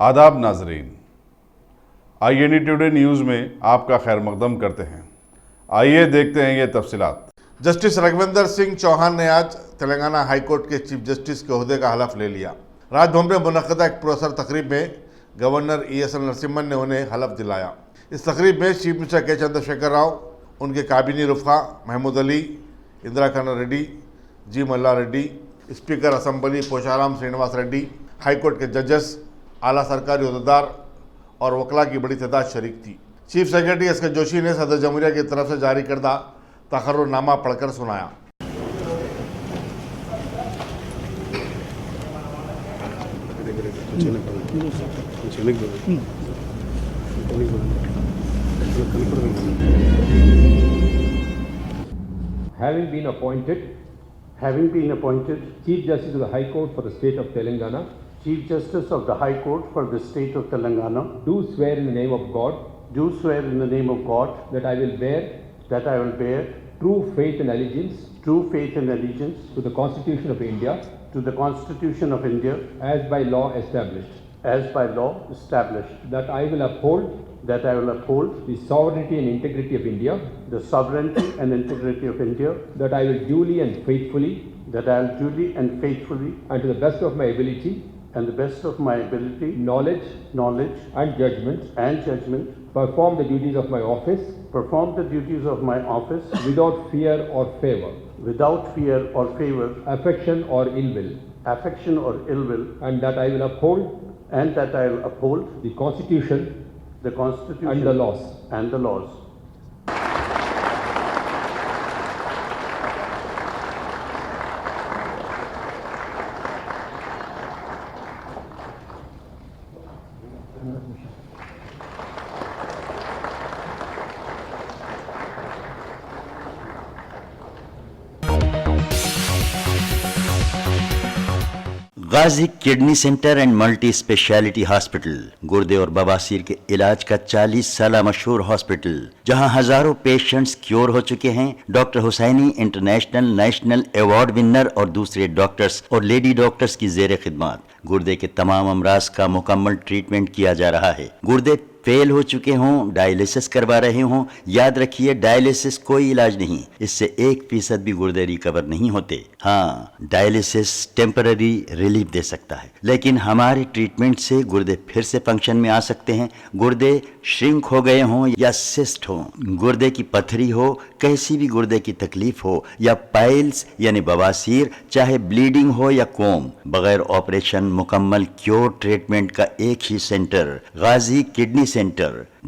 आदाब नाजरीन, IND today news में आपका खैर मकदम करते हैं। आइए देखते हैं ये तफसीलात। जस्टिस रघविंदर सिंह चौहान ने आज तेलंगाना हाई कोर्ट के चीफ जस्टिस के ओहदे का हलफ ले लिया। राजभवन में मुनक़दा एक पुरस्कार तकरीब में गवर्नर ESL नरसिम्हन ने उन्हें हलफ दिलाया। इस तकरीब में चीफ मिनिस्टर के चंद्रशेखर राव, उनके काबिनी रुफ़ा Mahmood Ali, Indira Karan Reddy, G Malla Reddy, speaker assembly Pocharam Srinivas Reddy, high court के जजेस, आला सरकारी अहदेदार और वकला की बड़ी तादाद शरीक थी। चीफ सेक्रेटरी SK जोशी ने सदर जमहूरिया की तरफ से जारी करदा तकर्रुरनामा पढ़कर सुनाया। Having been appointed Chief Justice of the High Court for the State of Telangana, Chief Justice of the High Court for the State of Telangana, do swear in the name of God that I will bear true faith and allegiance to the Constitution of India as by law established, that I will uphold the sovereignty and integrity of India, that I will duly and faithfully and to the best of my ability, knowledge and judgment, perform the duties of my office without fear or favor, affection or ill will, and that I will uphold the Constitution and the laws. Ghazi kidney centre and multi speciality hospital गुर्दे और बवासीर के इलाज का 40 साल मशहूर hospital, जहां हजारों पेशेंट्स क्योर हो चुके हैं। Doctor Husaini international national award winner और दूसरे डॉक्टर्स और लेडी डॉक्टर्स की जेर खिदमत गुर्दे के तमाम अमराज का मुकम्मल ट्रीटमेंट किया जा रहा है। गुर्दे फेल हो चुके हों, डायलिसिस करवा रहे हों, याद रखिए डायलिसिस कोई इलाज नहीं, इससे 1% भी गुर्दे रिकवर नहीं होते। हाँ, डायलिसिस टेम्पररी रिलीफ दे सकता है, लेकिन हमारे ट्रीटमेंट से गुर्दे फिर से फंक्शन में आ सकते हैं। गुर्दे श्रिंक हो गए हों या सिस्ट हो, गुर्दे की पथरी हो, कैसी भी गुर्दे की तकलीफ हो या पाइल्स यानी बवासीर, चाहे ब्लीडिंग हो या कोम, बगैर ऑपरेशन मुकम्मल क्योर ट्रीटमेंट का एक ही centre, Ghazi kidney centre,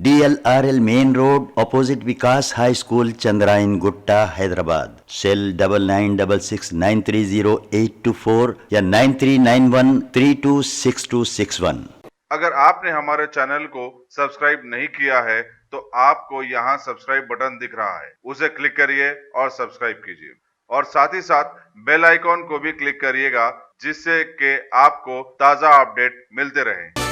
DLRL main road opposite Vikas high school, Chandrayangutta, Hyderabad. Cell 9966930824 या 9391326261। अगर आपने हमारे चैनल को सब्सक्राइब नहीं किया है तो आपको यहाँ सब्सक्राइब बटन दिख रहा है, उसे क्लिक करिए और सब्सक्राइब कीजिए, और साथ ही साथ बेल आइकॉन को भी क्लिक करिएगा, जिससे कि आपको ताज़ा अपडेट मिलते रहें।